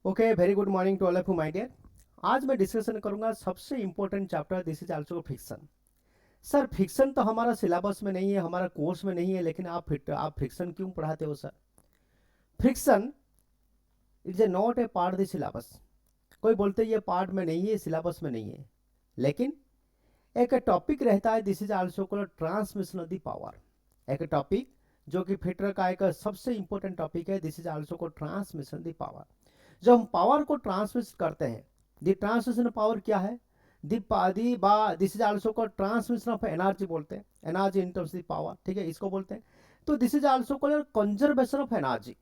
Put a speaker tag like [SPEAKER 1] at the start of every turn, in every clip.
[SPEAKER 1] Okay, very good morning to all of you my dear. आज मैं discussion करूंगा सबसे important chapter, this is also friction. Sir friction तो हमारा syllabus में नहीं है, हमारा कोर्स में नहीं है, लेकिन आप फिक्शन क्यों पढ़ाते हो sir? Fiction is a not a part the syllabus. कोई बोलते ये पार्ट में नहीं है, सिलेबस में नहीं है, लेकिन एक टॉपिक रहता है, this is also called transmission of the power. एक टॉपिक जो कि फिटर का एक सबसे इंपॉर्टेंट टॉपिक है, this is also called transmission the power. जब हम पावर को ट्रांसमिट करते हैं, दी ट्रांसमिशन पावर क्या है? This is also called transmission of energy, बोलते हैं energy in terms the power, ठीक है, इसको बोलते हैं। तो this is also called conservation of energy.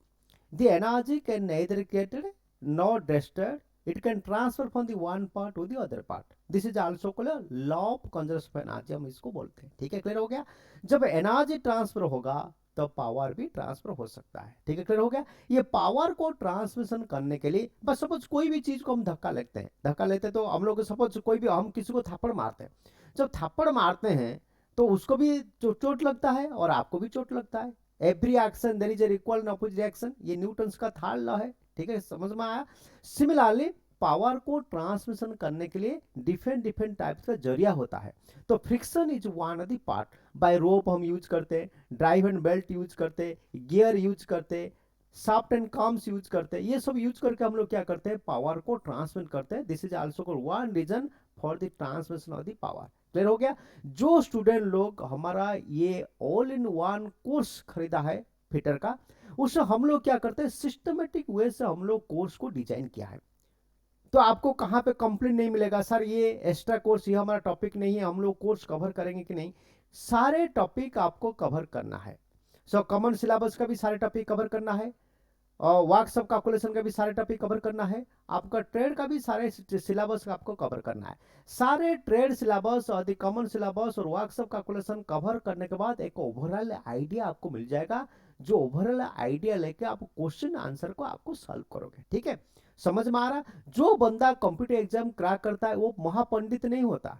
[SPEAKER 1] The energy can nether created not destroyed, it can transfer from the one part to the other part. This is also called law of conservation of energy, हम इसको बोलते हैं। ठीक है, clear हो गया? जब energy transfer होगा तो पावर भी ट्रांसफर हो सकता है। ठीक है, क्लियर हो गया? ये पावर को ट्रांसमिशन करने के लिए, बस सपोज कोई भी चीज को हम धक्का लेते हैं, तो हम लोग सपोज कोई भी, हम किसी को थप्पड़ मारते हैं, जब थप्पड़ मारते हैं तो उसको भी चोट लगता है और आपको भी चोट लगता है। Every action there is a equal and opposite reaction, ये न्यूटन्स का थर्ड लॉ है। ठीक है, समझ में आया? सिमिलरली पावर को ट्रांसमिशन करने के लिए डिफरेंट डिफरेंट टाइप्स का जरिया होता है। तो friction is one of the part. By rope हम यूज करते हैं, ड्राइव एंड बेल्ट यूज करते, गियर यूज करते, सॉफ्ट एंड कॉम्स यूज करते, ये सब यूज करके हम लोग क्या करते हैं? पावर को ट्रांसमिट करते हैं। This is also called one reason for the transmission of the power. Clear हो गया? जो स्टूडेंट लोग हमारा ये ऑल इन वन कोर्स खरीदा है फिटर का, उससे हम लोग क्या करते हैं? सिस्टमेटिक वे से हम लोग कोर्स को डिजाइन किया है। तो आपको कहां पे कंप्लेंट नहीं मिलेगा सर ये एक्स्ट्रा कोर्स, ये हमारा टॉपिक नहीं है, हम लोग कोर्स कवर करेंगे कि नहीं। सारे टॉपिक आपको कवर करना है। सो कॉमन सिलेबस का भी सारे टॉपिक कवर करना है, और वर्कशॉप कैलकुलेशन का भी सारे टॉपिक कवर करना है, आपका ट्रेड का भी सारे सिलेबस आपको कवर करना है। सारे ट्रेड सिलेबस और द कॉमन सिलेबस और वर्कशॉप कैलकुलेशन कवर करने के बाद एक ओवरऑल आइडिया आपको मिल जाएगा, जो ओवरऑल आइडिया लेके आप क्वेश्चन आंसर को आपको सॉल्व करोगे। ठीक है, समझ में आ रहा? जो बंदा कंप्यूटर एग्जाम क्रैक करता है वो महापंडित नहीं होता,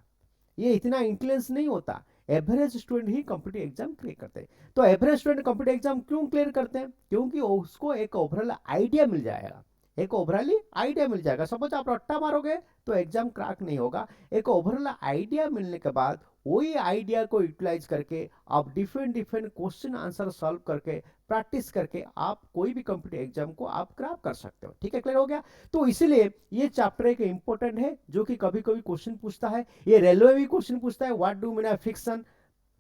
[SPEAKER 1] ये इतना इंटेलिजेंस नहीं होता। एवरेज स्टूडेंट ही कंप्यूटर एग्जाम क्लियर करते हैं। तो एवरेज स्टूडेंट कंप्यूटर एग्जाम क्यों क्लियर करते हैं? क्योंकि उसको एक ओवरऑल आइडिया मिल जाएगा, एक ओवरऑल आइडिया मिल जाएगा। सपोज आप रट्टा मारोगे तो एग्जाम क्रैक नहीं होगा। एक ओवरऑल आइडिया मिलने के बाद वही आइडिया को यूटिलाइज करके आप different different question answer solve करके प्रैक्टिस करके आप कोई भी कंप्यूटर एग्जाम को आप क्रैक कर सकते हो। ठीक है, क्लियर हो गया? तो इसीलिए ये चैप्टर एक इंपॉर्टेंट है, जो कि कभी कभी क्वेश्चन पूछता है। ये रेलवे भी क्वेश्चन पूछता है, व्हाट डू मीन फिक्शन।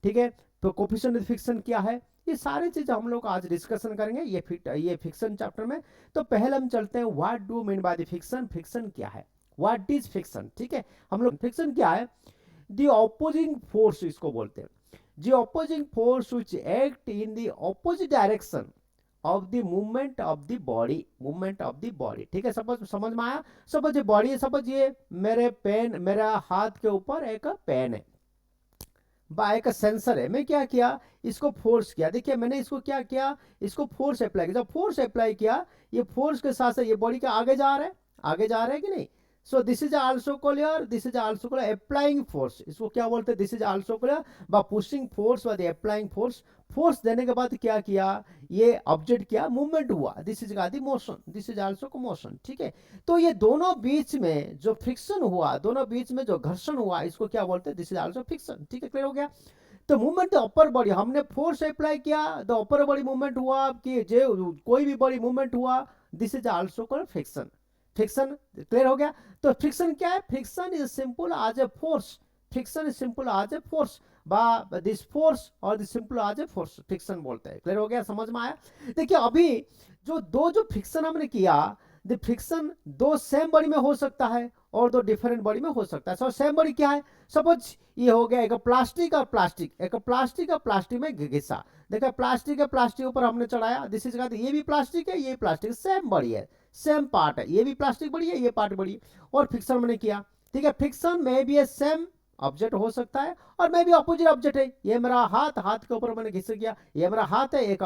[SPEAKER 1] ठीक है, तो कोफिशिएंट ऑफ फिक्शन क्या है, ये सारी चीज हम लोग आज डिस्कशन करेंगे ये फिक्शन चैप्टर में। तो पहले हम चलते हैं, what do mean by the fiction, fiction क्या है, व्हाट इज फिक्शन। ठीक है, हम लोग फिक्शन क्या है? द ऑपोजिंग फोर्स इसको बोलते हैं, the opposing force which act in the opposite direction of the movement of the body। ठीक है, समझ में आया? सपोज ये बॉडी है, सपोज ये मेरा हाथ के ऊपर एक पेन है, एक सेंसर है, मैं क्या किया? इसको फोर्स किया। देखिए मैंने इसको क्या किया? इसको फोर्स अप्लाई किया। जब फोर्स अप्लाई किया, ये फोर्स के साथ ये बॉडी के आगे जा रहा है, आगे जा रहा है कि नहीं? सो this is also called this is also called applying force. इसको क्या बोलते हैं? This is also called by pushing force by the applying force. Force देने के बाद क्या किया? ये ऑब्जेक्ट क्या मूवमेंट हुआ, this is the motion, this is also को मोशन। ठीक है, तो ये दोनों बीच में जो फ्रिक्शन हुआ, दोनों बीच में जो घर्षण हुआ, इसको क्या बोलते हैं? This is also friction. ठीक है, क्लियर हो गया? तो मूवमेंट द अपर बॉडी, हमने फोर्स अप्लाई किया, द अपर बॉडी मूवमेंट हुआ, कि जो कोई भी बॉडी मूवमेंट हुआ, this is also called friction. Friction clear हो गया? तो फ्रिक्शन क्या है? Friction is simple as a force, friction is simple as a force, this force और this simple as a force, friction बोलते हैं। क्लियर हो गया? समझ में आया? देखिए अभी जो फ्रिक्शन हमने किया, द फ्रिक्शन दो सेम बॉडी में हो सकता है और दो डिफरेंट बॉडी में हो सकता है। सो सेम बॉडी क्या है? सपोज ये हो गया एक प्लास्टिक और प्लास्टिक, एक प्लास्टिक और प्लास्टिक में घिसा। देखा, प्लास्टिक है, प्लास्टिक ऊपर हमने चढ़ाया, दिस इज, ये भी प्लास्टिक है, ये प्लास्टिक, सेम बॉडी है, सेम पार्ट है, ये भी प्लास्टिक बड़ी है, ये पार्ट बड़ी है, और फ्रिक्शन मैंने किया। ठीक है, फ्रिक्शन में भी सेम ऑब्जेक्ट हो सकता है और मैं भी अपोजिट ऑब्जेक्ट है, ये मेरा हाथ, हाथ के ऊपर मैंने घिस गया, ये मेरा हाथ है, एक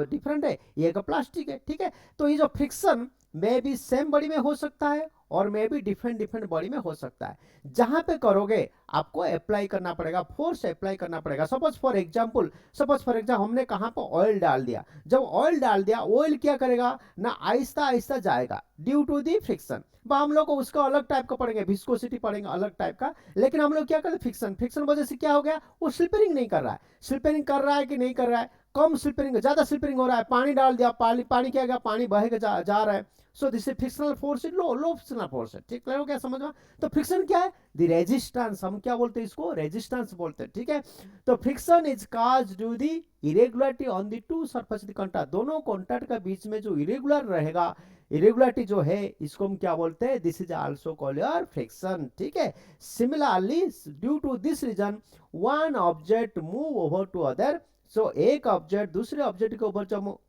[SPEAKER 1] डिफरेंट है, ये एक प्लास्टिक है, ठीक है। तो ये जो फ्रिक्शन में भी सेम बॉडी में हो सकता है और में भी डिफरेंट डिफरेंट बॉडी में हो सकता है। जहां पे करोगे आपको अप्लाई करना पड़ेगा, फोर्स अप्लाई करना पड़ेगा। सपोज फॉर एग्जांपल हमने कहां पर ऑयल डाल दिया, जब ऑयल डाल दिया, ऑयल क्या करेगा ना, आहिस्ता आहिस्ता जाएगा ड्यू टू दी फ्रिक्शन। हम लोग को उसका अलग टाइप का पढ़ेंगे, विस्कोसिटी पढ़ेंगे अलग टाइप का, लेकिन हम लोग क्या करते, फ्रिक्शन, फ्रिक्शन वजह से क्या हो गया, वो स्लिपरिंग नहीं कर रहा है। स्लिपरिंग कर रहा है कि नहीं कर रहा है, कम स्लिपरिंग, ज्यादा स्लिपरिंग हो रहा है, पानी डाल दिया, पानी क्या गया, पानी बहेगा जा रहा है। So this frictional force is low frictional force है, ठीक है, क्या समझ में। तो फ्रिक्शन क्या है, द रेजिस्टेंस, हम क्या बोलते हैं इसको, रेजिस्टेंस बोलते हैं, ठीक है। तो friction is cause due the irregularity on the two surface the contact, दोनों कॉन्टैक्ट का बीच में जो इरेगुलर रहेगा, इरेगुलरिटी जो है, इसको हम क्या बोलते हैं, this is also called your friction, ठीक है। Similarly due to this reason one object move over to other, so एक ऑब्जेक्ट दूसरे ऑब्जेक्ट के ऊपर जो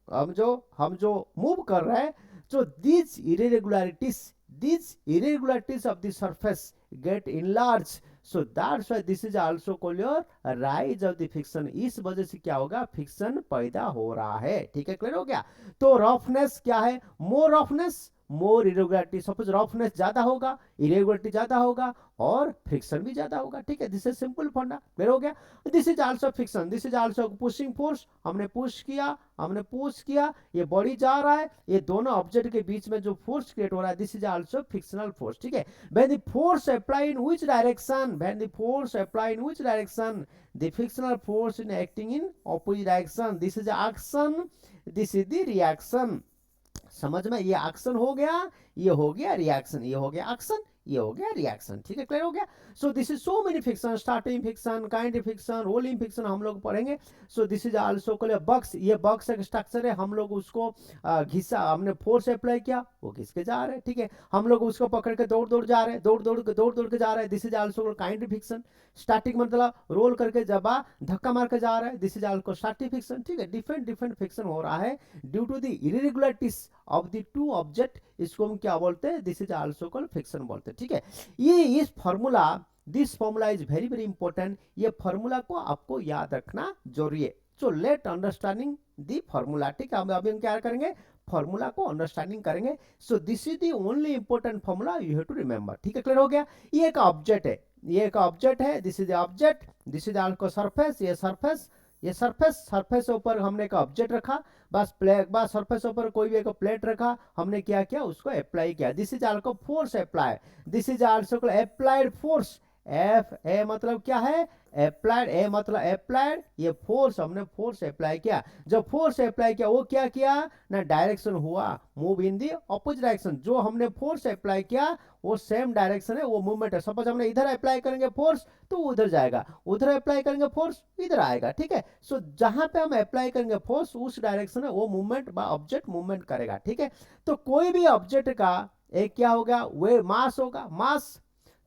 [SPEAKER 1] हम जो मूव कर रहे हैं, so these irregularities of the surface get enlarged, so that's why this is also called your rise of the friction। इस वजह से क्या होगा, फ्रिक्शन पैदा हो रहा है, ठीक है, क्लियर हो गया। तो रफनेस क्या है, मोर रफनेस मोर इरेगुलरिटी, सपोज रफनेस ज्यादा होगा, इरेगुलरिटी ज्यादा होगा और फ्रिक्शन भी ज्यादा होगा, ठीक है। दिस इज सिंपल फंडा, क्लियर हो गया। This is also friction, this is also pushing force, हमने पुश किया, ये बॉडी जा रहा है, ये दोनों ऑब्जेक्ट के बीच में जो फोर्स क्रिएट हो रहा है, this is also frictional force, ठीक है। When the force apply in which direction, the frictional force in acting in opposite direction, this is action, this is the reaction. समझ में, ये एक्शन हो गया, ये हो गया रिएक्शन, ये हो गया एक्शन, ये हो गया रिएक्शन, ठीक है, क्लियर हो गया। So this is so many friction, starting friction, kind friction, rolling friction हम लोग पढ़ेंगे। सो this is also called box, ये बॉक्स एक स्ट्रक्चर है, हम लोग उसको घिसा, हमने फोर्स अप्लाई किया, वो घिस के जा रहे हैं, ठीक है। हम लोग उसको पकड़ के दौड़ जा रहे हैं, दौड़ के जा रहे हैं, this is also kind friction. Starting मतलब रोल करके जब धक्का मार के जा रहा है, this is also starting friction, ठीक है। डिफरेंट डिफरेंट फ्रिक्शन हो रहा है due to the irregularities of the two object, इसको हम क्या बोलते हैं, this is also called friction बोलते हैं, ठीक है। ये इस formula, this formula is very very important, ये फॉर्मूला को आपको याद रखना जरूरी है। So let understanding the formula, ठीक है। अभी हम क्या करेंगे, फॉर्मूला को अंडरस्टैंडिंग करेंगे। So this is the only important formula you have to remember, ठीक है, क्लियर हो गया। ये एक ऑब्जेक्ट है, ये एक ऑब्जेक्ट है, this is object, this is also surface, ये सरफेस ऊपर हमने एक ऑब्जेक्ट रखा, बस सरफेस ऊपर कोई भी एक प्लेट रखा, हमने क्या किया, उसको अप्लाई किया, this is also force apply, this is also applied force. F A मतलब क्या है, अप्लाइड, ए मतलब अप्लाइड, ये फोर्स, हमने फोर्स अप्लाई किया। जब फोर्स अप्लाई किया, वो क्या किया ना, डायरेक्शन हुआ, move in the opposite direction. जो हमने फोर्स अप्लाई किया वो सेम डायरेक्शन है, वो मूवमेंट है। सपोज हमने इधर अप्लाई करेंगे फोर्स तो उधर जाएगा, उधर अप्लाई करेंगे फोर्स इधर आएगा, ठीक है। सो जहां पे हम अप्लाई करेंगे फोर्स, उस डायरेक्शन है वो मूवमेंट बा ऑब्जेक्ट मूवमेंट करेगा, ठीक है। तो कोई भी ऑब्जेक्ट का एक क्या होगा, वे मास होगा, मास।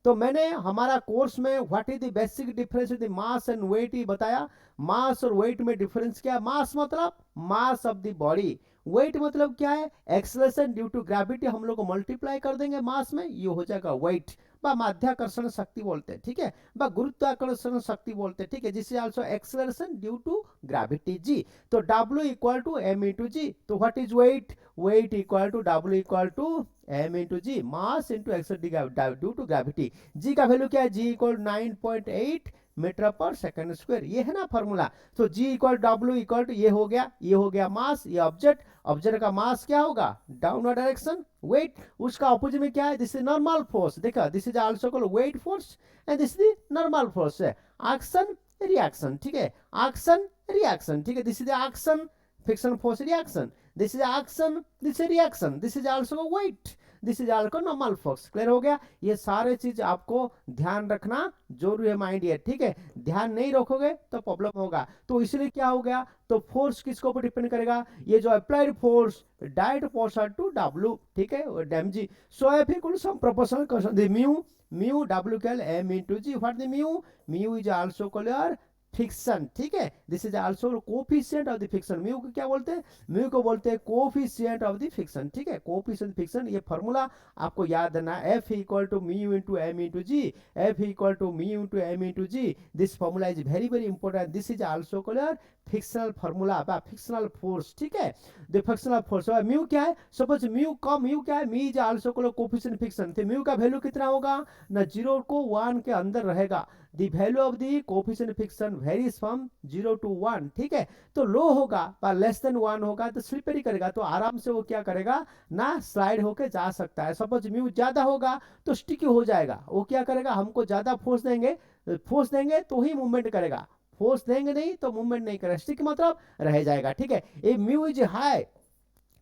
[SPEAKER 1] तो मैंने हमारा कोर्स में what is the basic difference the mass and weight ही बताया। मास और वेट में डिफरेंस क्या है, मास मतलब mass of the body, weight मतलब क्या है, एक्सेलरेशन ड्यू टू ग्रेविटी, हम लोग को मल्टीप्लाई कर देंगे मास में, ये हो जाएगा वेट, बा माध्याकर्षण शक्ति बोलते हैं, ठीक है, बा गुरुत्वाकर्षण शक्ति बोलते हैं, ठीक है, जिससे also acceleration due to gravity G. तो W equal to m into G. तो what is weight, weight equal to W equal to m into G, mass into acceleration due to gravity. G का value क्या है, G equal 9.8 metre per second square, ये है ना formula. तो G equal W equal to ये हो गया मास, ये ऑब्जेक्ट का मास क्या होगा, डाउनवर्ड डायरेक्शन, वेट। उसका ऑपोजिट में क्या है, दिस इज नॉर्मल फोर्स, देखा, this is also called weight force and this is normal force है। एक्शन रिएक्शन, ठीक है, एक्शन रिएक्शन, ठीक है, this is action, friction force reaction, this is action, this is reaction, this is also weight, this is also normal force, clear हो गया। ये सारे चीज आपको ध्यान रखना जरूरी है माइंड, ये ठीक है, ध्यान नहीं रखोगे तो प्रॉब्लम होगा। तो इसलिए क्या हो गया, तो फोर्स किसके ऊपर डिपेंड करेगा, ये जो applied force direct proportional to W, ठीक है, डैम जी। So F equal some proportional constant the mu W equal m into g, what the mu, mu is also called friction, ठीक है। This is also coefficient of the friction. Mu को क्या बोलते हैं, म्यू को बोलते हैं कोफिशिएंट ऑफ द फिक्शन, ठीक है। कोफिशिएंट फिक्शन, ये फॉर्मूला आपको याद रखना, F equal to mu into M into g, F equal to mu into M into g. This formula is very very important. This is also called frictional formula बा frictional force, ठीक है। The frictional force mu क्या है, suppose mu का mu क्या है, mu is also called coefficient fiction. तो mu का वैल्यू कितना होगा ना, 0 को 1 के अंदर रहेगा। The value of the coefficient fiction varies from 0 to 1, ठीक है। तो लो होगा पर लेस देन 1 होगा तो स्लिपरी करेगा, तो आराम से वो क्या करेगा ना, स्लाइड होके जा सकता है। सपोज म्यू ज्यादा होगा तो स्टिकी हो जाएगा, वो क्या करेगा, हमको ज्यादा फोर्स देंगे तो ही मूवमेंट करेगा, फोर्स देंगे नहीं तो मूवमेंट नहीं करेगा, स्टिक मतलब रह जाएगा, ठीक है। A mu is high,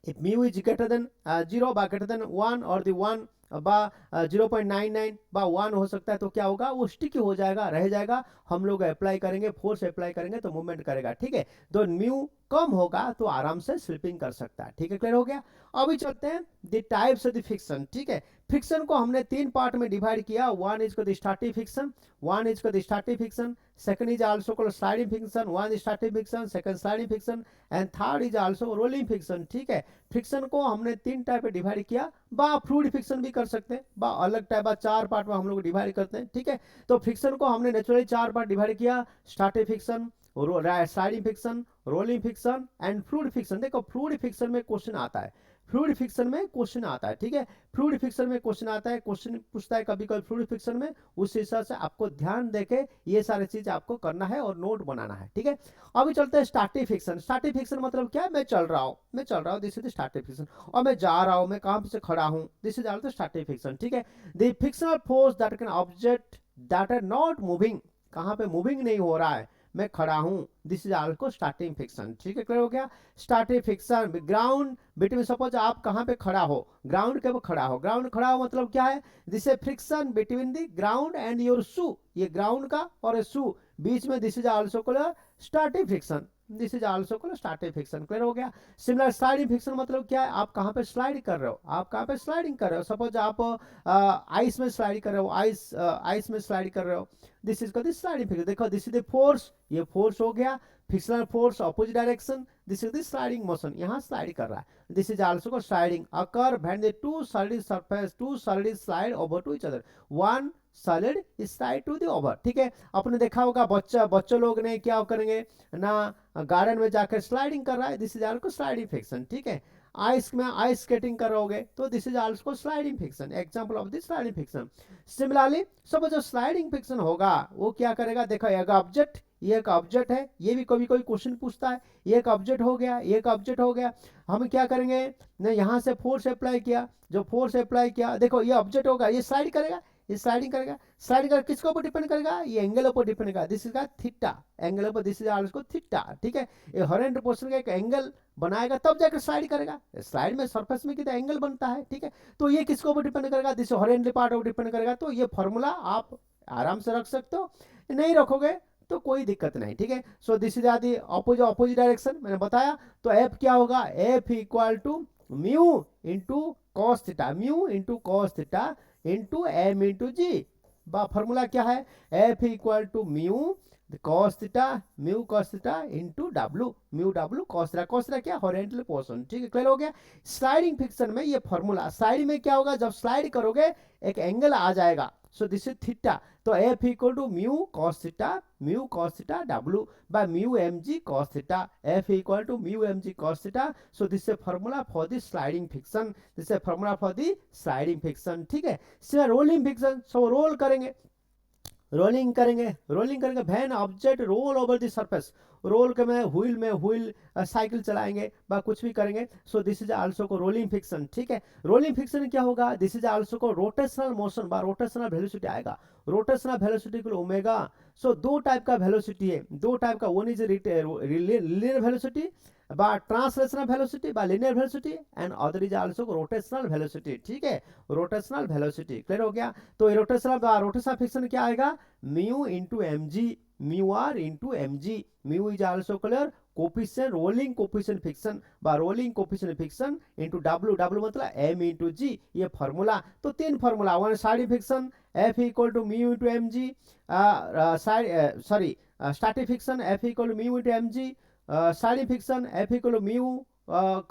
[SPEAKER 1] if mu is greater than 0 বা greater than 1 और the 1 बा 0.99 बा 1 हो सकता है, तो क्या होगा, वो स्टिकी हो जाएगा, रह जाएगा। हम लोग अप्लाई करेंगे, फोर्स अप्लाई करेंगे तो मूवमेंट करेगा, ठीक है। तो म्यू कम होगा तो आराम से स्लिपिंग कर सकता है, ठीक है। क्लियर हो गया। अभी चलते हैं the types of the fiction, ठीक है। फिक्शन को हमने 3 पार्ट में डिवाइड किया। One is the static fiction, one is the static fiction, second is also called sliding fiction, one static fiction, second sliding fiction and third is also rolling fiction, ठीक है। Fiction को हमने 3 type में divide किया, बा fluid fiction भी कर सकते हैं, बा अलग टाइप बा 4 पार्ट में हम लोग डिवाइड करते हैं, ठीक है। तो फिक्शन को हमने नेचुरली 4 पार्ट डिवाइड किया, static fiction, sliding fiction, rolling fiction and fluid fiction. देखो फ्लूइड फिक्शन में क्वेश्चन आता है, फ्लूइड फिक्शन में क्वेश्चन आता है, ठीक है। फ्लूइड फिक्शन में क्वेश्चन आता है, क्वेश्चन पूछता है कभी कभी फ्लूइड फिक्शन में, उस हिसाब से आपको ध्यान देके ये सारी चीज आपको करना है और नोट बनाना है, ठीक है। अभी चलते हैं स्टैटिक फिक्शन। स्टैटिक फिक्शन मतलब क्या है, मैं चल रहा हूँ, दिस इज स्टैटिक फिक्शन। और मैं जा रहा हूँ, मैं कहां से खड़ा हूँ, this is also static friction, ठीक है। The frictional force that can object that are not moving, कहां पे मूविंग नहीं हो रहा है, मैं खड़ा हूं, this is also starting fiction, ठीक है। क्लियर हो गया। Starting fiction ground between, suppose आप कहां पे खड़ा हो, ग्राउंड के खड़ा हो, ग्राउंड खड़ा हो मतलब क्या है, this is friction between the ground and your shoe, ये ग्राउंड का और शू बीच में, this is also called starting friction, this is also called starting friction. Clear हो गया। सिमिलर स्लाइडिंग फिक्शन मतलब क्या है, आप कहां पे स्लाइड कर रहे हो, आप कहां पे स्लाइडिंग कर रहे हो, सपोज आप आइस में स्लाइड कर रहे हो, आइस में स्लाइड कर रहे हो, this is called sliding friction. देखो दिस इज द फोर्स, ये फोर्स हो गया, frictional force opposite direction, this is the sliding motion, यहां स्लाइड कर रहा है, this is also called sliding. Occur when the two solid surface, two solid slide over to each other, one solid slide to the over, ठीक है। आपने देखा होगा बच्चों लोग ने क्या करेंगे ना, गार्डन में जाकर स्लाइडिंग कर रहा है, this is also sliding friction, ठीक है। आइस में आइस स्केटिंग करोगे तो this is also sliding fiction, example of this sliding fiction. Similarly suppose जो स्लाइडिंग फिक्शन होगा वो क्या करेगा, देखो एक ऑब्जेक्ट, ये एक ऑब्जेक्ट है, ये भी कभी कोई क्वेश्चन पूछता है, ये एक ऑब्जेक्ट हो गया, ये एक ऑब्जेक्ट हो गया, हम क्या करेंगे ना, यहाँ से फोर्स अप्लाई किया, जो फोर्स अप्लाई किया, देखो ये ऑब्जेक्ट होगा, ये स्लाइड करेगा, ये स्लाइडिंग करेगा, स्लाइड कर किसके ऊपर डिपेंड करेगा, ये एंगल ऊपर डिपेंड करेगा, दिस इज का थीटा, एंगल ऊपर, दिस इज आल्सो थीटा, ठीक है। ये हॉरिजॉन्टल पोर्शन का एक एंगल बनाएगा तब जाकर स्लाइड करेगा, स्लाइड में सरफेस में कितना एंगल बनता है, ठीक है। तो ये किसके ऊपर डिपेंड करेगा, दिस हॉरिजॉन्टल पार्ट ऊपर डिपेंड करेगा। तो ये फॉर्मूला आप आराम से रख सकते हो, नहीं रखोगे तो कोई दिक्कत नहीं, ठीक है। सो दिस इज आदि अपोजिट डायरेक्शन मैंने बताया। तो एफ क्या होगा, F equal to mu into cos theta, mu into cos theta into M into G. Formula क्या है, F equal to mu cos theta, mu cos theta into W, mu W cos theta, cos theta क्या horizontal portion, ठीक है। Clear हो गया। Sliding fiction में ये formula, slide में क्या होगा, जब स्लाइड करोगे एक एंगल आ जाएगा, सो दिस इज थीटा, तो F equal to mu cos theta W by mu M G cos theta, F equal to mu M G cos theta. So this is formula for the sliding friction, this is formula for the sliding friction, ठीक है। सिर्फ rolling friction, so roll करेंगे, rolling करेंगे when object roll over the surface, roll के में wheel cycle चलाएंगे बा कुछ भी करेंगे, सो दिस इज आल्सो को रोलिंग फिक्शन, ठीक है। रोलिंग फिक्शन क्या होगा, दिस इज आल्सो को रोटेशनल मोशन बा रोटेशनल वेलोसिटी आएगा, रोटेशनल वेलोसिटी को ओमेगा। सो दो टाइप का वेलोसिटी है, दो टाइप का, वन इज लिनियर वेलोसिटी बा ट्रांसलेशनल वेलोसिटी बा linear velocity and other is also rotational velocity, ठीक है, रोटेशनल वेलोसिटी। क्लियर हो गया। तो रोटेशनल फिक्शन क्या आएगा, mu into M G, mu R into M G, mu is also called coefficient, rolling coefficient friction बा rolling coefficient friction into W, W मतलब M into G, ये formula. तो 3 formula, one sliding friction F equal to mu into M G, sorry static friction F equal to mu into M G, sliding friction F equal to mu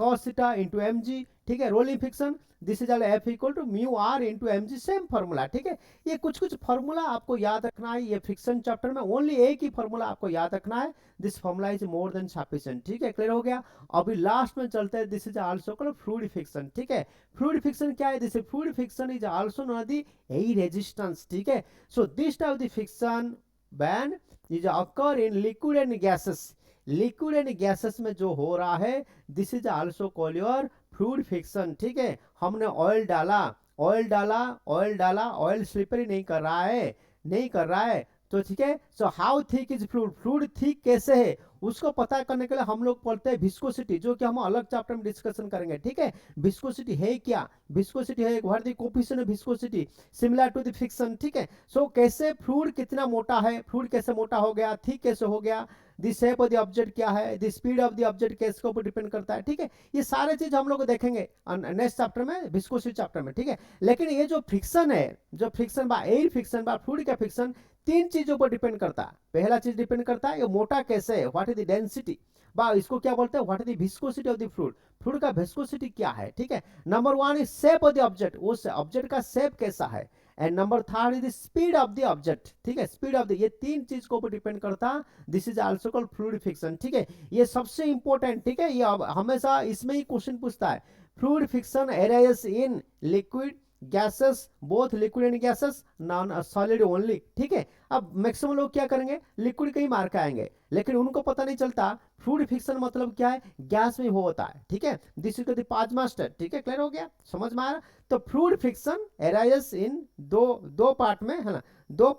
[SPEAKER 1] cos theta into M G, ठीक है। Rolling friction this is F equal to mu R into M G, same formula, ठीक है। ये कुछ कुछ formula आपको याद रखना है, ये फ्रिक्शन चैप्टर में ओनली एक ही फॉर्मूला आपको याद रखना है, this formula is more than sufficient, ठीक है। क्लियर हो गया। अभी लास्ट में चलते हैं, this is also called fluid friction, ठीक है। फ्लूइड फ्रिक्शन क्या है? This fluid friction is also known as the air resistance, ठीक है। So this type of friction band is occur in liquid and gases, liquid and gases में जो हो रहा है, this is also call your fluid friction, ठीक है। हमने ऑयल डाला, ऑयल डाला, ऑयल डाला, ऑयल स्लिपरी नहीं कर रहा है, नहीं कर रहा है, तो ठीक है। So how thick is fluid, fluid thick कैसे है उसको पता करने के लिए हम लोग पढ़ते हैं विस्कोसिटी, जो कि हम अलग चैप्टर में डिस्कशन करेंगे, ठीक है। विस्कोसिटी है क्या? विस्कोसिटी है what the coefficient of viscosity similar to the friction, ठीक है। सो कैसे फ्लूइड कितना मोटा है, फ्लूइड कैसे मोटा हो गया, थिक कैसे हो गया, the shape of the object क्या है, the speed of the object किसके ऊपर डिपेंड करता है, ठीक है। ये सारे चीज हम लोग देखेंगे नेक्स्ट चैप्टर में, विस्कोसिटी चैप्टर में, ठीक है। लेकिन ये जो फ्रिक्शन है, जो फ्रिक्शन बा एयर फ्रिक्शन बा फ्लूइड का फ्रिक्शन, तीन चीजों पर डिपेंड करता है। पहला चीज डिपेंड करता है ये मोटा कैसे है, व्हाट इज द डेंसिटी, बा इसको क्या बोलते हैं, what is the viscosity of the fluid, fluid का विस्कोसिटी क्या है, ठीक है। Number one is shape of the object, उस ऑब्जेक्ट का शेप कैसा है, and number third is the speed of the object, ठीक है। स्पीड ऑफ द, ये तीन चीज को ऊपर डिपेंड करता है, this is also called fluid friction, ठीक है। ये सबसे इंपॉर्टेंट, ठीक है। ये हमेशा इसमें ही क्वेश्चन पूछता है, fluid friction arises in liquid gases, both liquid and gases, non solid only, ठीक है। अब मैक्सिमम लोग क्या करेंगे, लिक्विड का ही मार के आएंगे, लेकिन उनको पता नहीं चलता फ्लूइड फ्रिक्शन मतलब क्या है, गैस में होता है, ठीक है। दिस इज द पांच मास्टर, ठीक है। क्लियर हो गया, समझ में आ रहा। तो फ्लूइड फ्रिक्शन अराइजेस इन दो पार्ट में, है ना, दो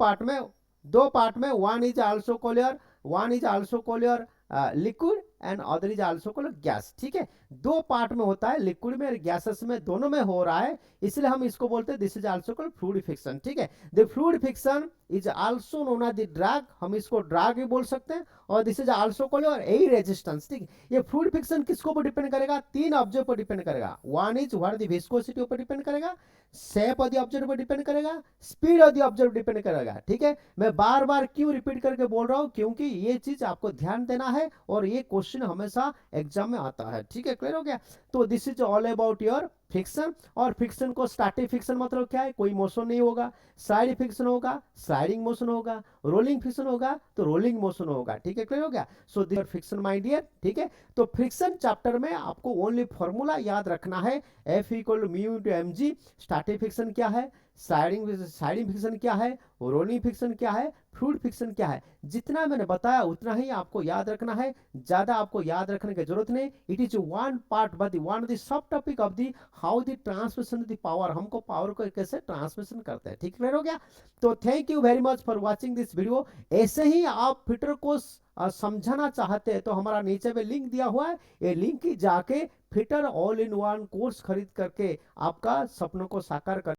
[SPEAKER 1] पार्ट में one is also called your, one is also called your liquid and other is also called gas, ठीक है। दो पार्ट में होता है, लिक्विड में और गैसेस में, दोनों में हो रहा है, इसलिए हम इसको बोलते हैं this is also called fluid friction, ठीक है। The fluid friction is also known as the drag, हम इसको ड्रैग भी बोल सकते हैं, और this is also called your air resistance, ठीक है। ये फ्लूइड फ्रिक्शन किसको पर डिपेंड करेगा, तीन ऑब्जेक्ट पर डिपेंड करेगा। One is what the viscosity पर डिपेंड करेगा, शेप ऑफ द ऑब्जेक्ट पर डिपेंड करेगा, speed of the object depend करेगा, ठीक है। मैं बार बार क्यों रिपीट करके बोल रहा हूं, क्योंकि ये चीज आपको ध्यान देना है, और ये क्वेश्चन हमेशा एग्जाम में आता है, ठीक है। क्लियर हो गया। तो this is all about your friction. और फ्रिक्शन को स्टैटिक फ्रिक्शन मतलब क्या है, कोई मोशन नहीं होगा, साइड फ्रिक्शन होगा, स्लाइडिंग मोशन होगा, रोलिंग फ्रिक्शन होगा तो रोलिंग मोशन होगा, ठीक है। क्लियर हो गया। So this friction my dear, ठीक है। तो फ्रिक्शन चैप्टर में आपको ओनली फॉर्मूला याद रखना है, F equal to mu into M G. Static friction क्या है, साइडिंग फ्रिक्शन क्या है, रोलिंग फ्रिक्शन क्या है, फ्लूइड फ्रिक्शन क्या है, जितना मैंने बताया उतना ही आपको याद रखना है, ज्यादा आपको याद रखने की जरूरत नहीं। It is one part but one the sub topic of the how the transmission the power, हमको पावर को कैसे ट्रांसमिशन करते हैं, ठीक क्लियर हो गया। तो thank you very much for watching this video. ऐसे ही आप फिटर को समझाना चाहते हैं तो हमारा नीचे में लिंक दिया हुआ है, ये लिंक ही जाके fitter all in one course खरीद करके आपका सपनों को साकार कर